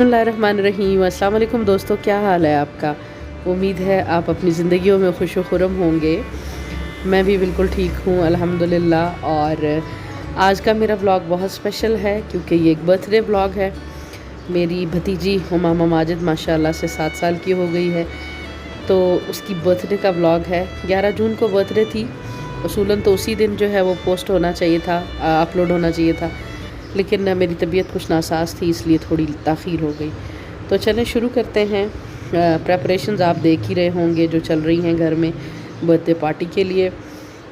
बिस्मिल्लाहिर्रहमानिर्रहीम। अस्सलाम वालेकुम दोस्तों, क्या हाल है आपका। उम्मीद है आप अपनी ज़िंदगियों में खुश व खुर्रम होंगे। मैं भी बिल्कुल ठीक हूँ अल्हम्दुलिल्लाह। और आज का मेरा व्लॉग बहुत स्पेशल है क्योंकि ये एक बर्थडे व्लॉग है। मेरी भतीजी हुमामा माजिद माशाल्लाह से 7 साल की हो गई है, तो उसकी बर्थडे का व्लॉग है। 11 जून को बर्थडे थी, उसूलन तो उसी दिन जो है वो पोस्ट होना चाहिए था, अपलोड होना चाहिए था, लेकिन मेरी तबीयत कुछ नासाज थी इसलिए थोड़ी ताख़ीर हो गई। तो चलें शुरू करते हैं। प्रेपरेशंस आप देख ही रहे होंगे जो चल रही हैं घर में बर्थडे पार्टी के लिए।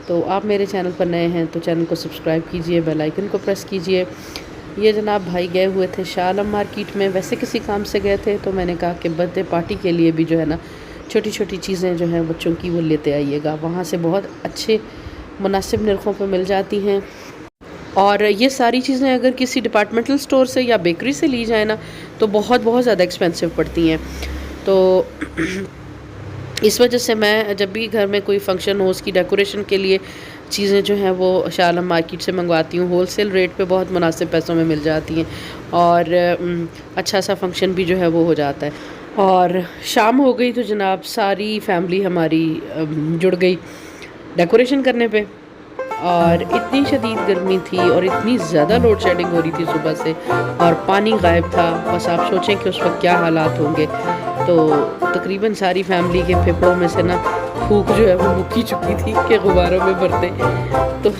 तो आप मेरे चैनल पर नए हैं तो चैनल को सब्सक्राइब कीजिए, बेल आइकन को प्रेस कीजिए। ये जनाब भाई गए हुए थे शाह आलम मार्केट में, वैसे किसी काम से गए थे, तो मैंने कहा कि बर्थडे पार्टी के लिए भी जो है ना छोटी छोटी चीज़ें जो हैं बच्चों की वो लेते आइएगा। वहाँ से बहुत अच्छे मुनासिब नरखों पर मिल जाती हैं। और ये सारी चीज़ें अगर किसी डिपार्टमेंटल स्टोर से या बेकरी से ली जाए ना तो बहुत ज़्यादा एक्सपेंसिव पड़ती हैं। तो इस वजह से मैं जब भी घर में कोई फंक्शन हो उसकी डेकोरेशन के लिए चीज़ें जो हैं वो शाह आलम मार्केट से मंगवाती हूँ। होलसेल रेट पे बहुत मुनासिब पैसों में मिल जाती हैं और अच्छा सा फंक्शन भी जो है वो हो जाता है। और शाम हो गई तो जनाब सारी फैमिली हमारी जुड़ गई डेकोरेशन करने पे। और इतनी शदीद गर्मी थी और इतनी ज़्यादा लोड शेडिंग हो रही थी सुबह से, और पानी गायब था। बस आप सोचें कि उस वक्त क्या हालात होंगे। तो तकरीबन सारी फैमिली के फेफड़ों में से ना फूक जो है वो मुक्की चुकी थी कि गुब्बारों में भरते। तो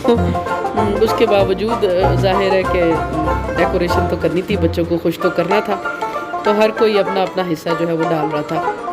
उसके बावजूद जाहिर है कि डेकोरेशन तो करनी थी, बच्चों को खुश तो करना था, तो हर कोई अपना अपना हिस्सा जो है वो डाल रहा था।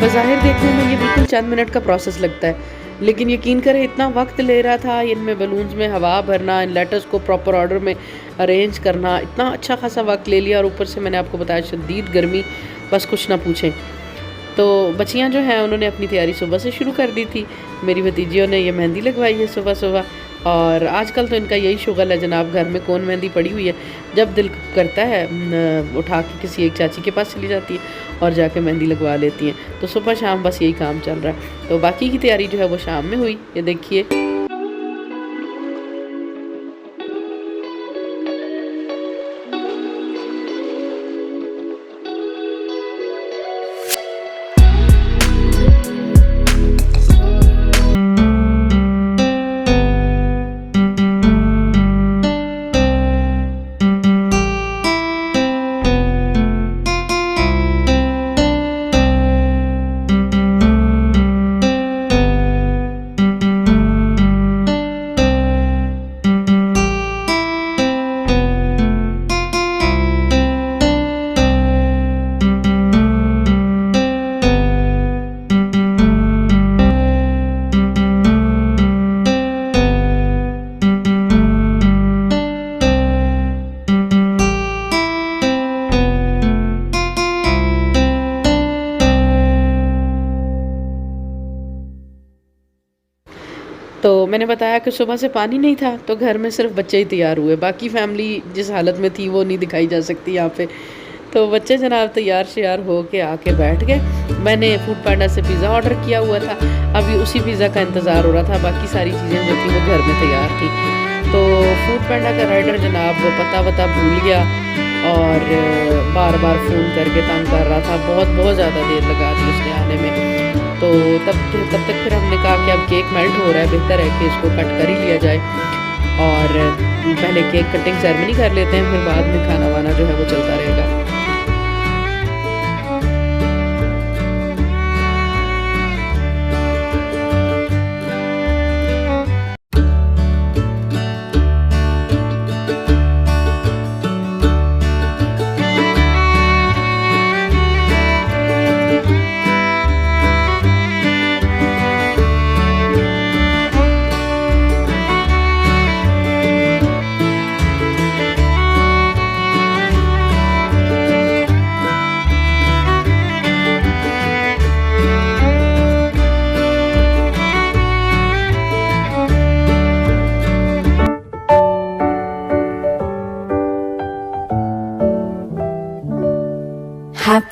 ज़ाहिर देखने में ये बिल्कुल चंद मिनट का प्रोसेस लगता है, लेकिन यकीन करें इतना वक्त ले रहा था इनमें बलून्स में हवा भरना, इन लेटर्स को प्रॉपर ऑर्डर में अरेंज करना, इतना अच्छा खासा वक्त ले लिया। और ऊपर से मैंने आपको बताया शदीद गर्मी, बस कुछ ना पूछें। तो बच्चियाँ जो हैं उन्होंने अपनी तैयारी सुबह से शुरू कर दी थी। मेरी भतीजियों ने ये मेहंदी लगवाई है सुबह सुबह, और आजकल तो इनका यही शुगल है जनाब, घर में कौन मेहंदी पड़ी हुई है, जब दिल करता है उठा के किसी एक चाची के पास चली जाती है और जाके मेहंदी लगवा लेती हैं। तो सुबह शाम बस यही काम चल रहा है। तो बाकी की तैयारी जो है वो शाम में हुई, ये देखिए। तो मैंने बताया कि सुबह से पानी नहीं था तो घर में सिर्फ बच्चे ही तैयार हुए, बाकी फैमिली जिस हालत में थी वो नहीं दिखाई जा सकती यहाँ पे। तो बच्चे जनाब तैयार श्यार हो के आके बैठ गए। मैंने फूड पांडा से पिज़्ज़ा ऑर्डर किया हुआ था, अभी उसी पिज़्ज़ा का इंतज़ार हो रहा था, बाकी सारी चीज़ें जो थी वो घर में तैयार थी। तो फूड पांडा का राइडर जनाब पता वता भूल गया और बार बार फ़ोन करके तंग कर रहा था, बहुत ज़्यादा देर लगा दी उसने आने में। तो तब तक फिर हमने कहा कि अब केक मेल्ट हो रहा है, बेहतर है कि इसको कट कर ही लिया जाए और पहले केक कटिंग सेरेमनी कर लेते हैं, फिर बाद में खाना वाना जो है वो चलता रहेगा।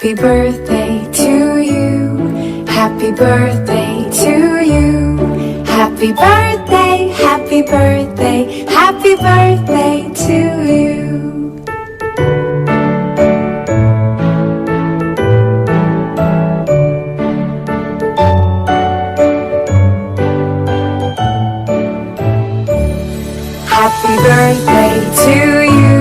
Happy birthday to you. Happy birthday to you. Happy birthday, happy birthday, happy birthday to you. Happy birthday to you.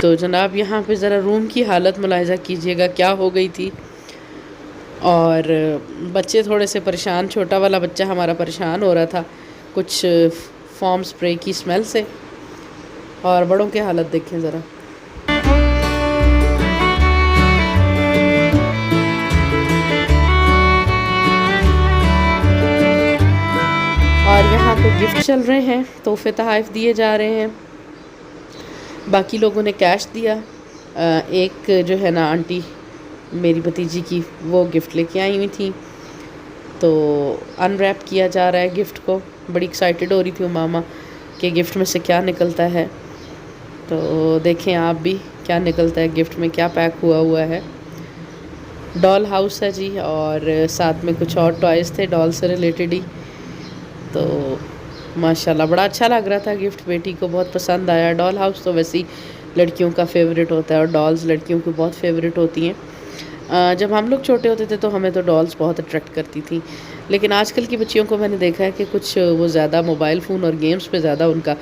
तो जनाब यहाँ पे ज़रा रूम की हालत मुलाहिज़ा कीजिएगा क्या हो गई थी। और बच्चे थोड़े से परेशान, छोटा वाला बच्चा हमारा परेशान हो रहा था कुछ फॉर्म स्प्रे की स्मेल से। और बड़ों की हालत देखें ज़रा। और यहाँ पे गिफ्ट चल रहे हैं, तोहफे तोहफ़ दिए जा रहे हैं। बाकी लोगों ने कैश दिया। एक जो है ना आंटी मेरी भतीजी की, वो गिफ्ट लेके आई हुई थी, तो अनरैप किया जा रहा है गिफ्ट को। बड़ी एक्साइटेड हो रही थी वो मामा कि गिफ्ट में से क्या निकलता है। तो देखें आप भी क्या निकलता है गिफ्ट में, क्या पैक हुआ है। डॉल हाउस है जी, और साथ में कुछ और टॉयज़ थे डॉल से रिलेटेड ही। तो माशाल्लाह बड़ा अच्छा लग रहा था गिफ्ट, बेटी को बहुत पसंद आया। डॉल हाउस तो वैसे ही लड़कियों का फेवरेट होता है और डॉल्स लड़कियों की बहुत फेवरेट होती हैं। जब हम लोग छोटे होते थे तो हमें तो डॉल्स बहुत अट्रैक्ट करती थी, लेकिन आजकल की बच्चियों को मैंने देखा है कि कुछ वो ज़्यादा मोबाइल फ़ोन और गेम्स पे ज़्यादा उनका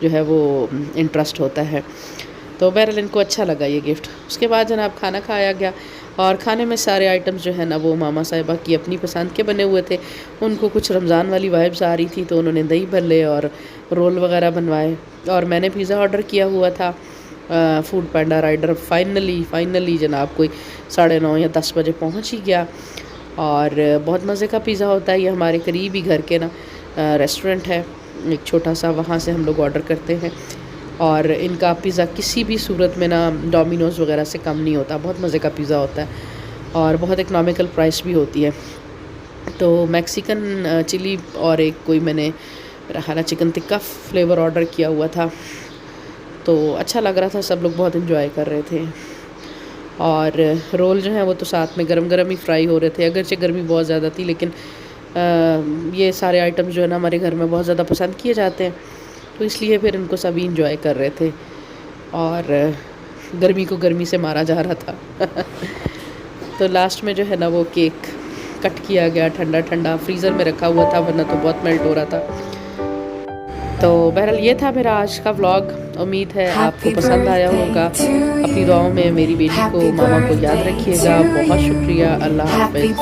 जो है वो इंटरेस्ट होता है। तो बहरहाल इनको अच्छा लगा ये गिफ्ट। उसके बाद जनाब खाना खाया गया, और खाने में सारे आइटम्स जो है ना वो मामा साहिबा की अपनी पसंद के बने हुए थे। उनको कुछ रमज़ान वाली वाइब्स आ रही थी तो उन्होंने दही भल्ले और रोल वगैरह बनवाए, और मैंने पिज़्ज़ा ऑर्डर किया हुआ था। फूड पैंडा राइडर फाइनली जनाब कोई 9:30 या 10 बजे पहुंच ही गया। और बहुत मज़े का पिज़्ज़ा होता है। ये हमारे करीब ही घर के ना रेस्टोरेंट है एक छोटा सा, वहाँ से हम लोग ऑर्डर करते हैं। और इनका पिज़्ज़ा किसी भी सूरत में ना डोमिनोज़ वगैरह से कम नहीं होता। बहुत मज़े का पिज़्ज़ा होता है और बहुत इकनॉमिकल प्राइस भी होती है। तो मैक्सिकन चिली और एक कोई मैंने मेरा ख्याल चिकन टिक्का फ्लेवर ऑर्डर किया हुआ था, तो अच्छा लग रहा था। सब लोग बहुत इन्जॉय कर रहे थे। और रोल जो है वो तो साथ में गरम गरम ही फ्राई हो रहे थे। अगरचे गर्मी बहुत ज़्यादा थी, लेकिन ये सारे आइटम जो है ना हमारे घर में बहुत ज़्यादा पसंद किए जाते हैं, तो इसलिए फिर इनको सभी इंजॉय कर रहे थे। और गर्मी को गर्मी से मारा जा रहा था। तो लास्ट में जो है ना वो केक कट किया गया ठंडा ठंडा, फ्रीज़र में रखा हुआ था वरना तो बहुत मेल्ट हो रहा था। तो बहरहाल ये था मेरा आज का व्लॉग। उम्मीद है आपको पसंद आया होगा। अपनी दुआओं में मेरी बेटी को, मामा को याद रखिएगा। बहुत शुक्रिया। अल्लाह हाफ़िज़।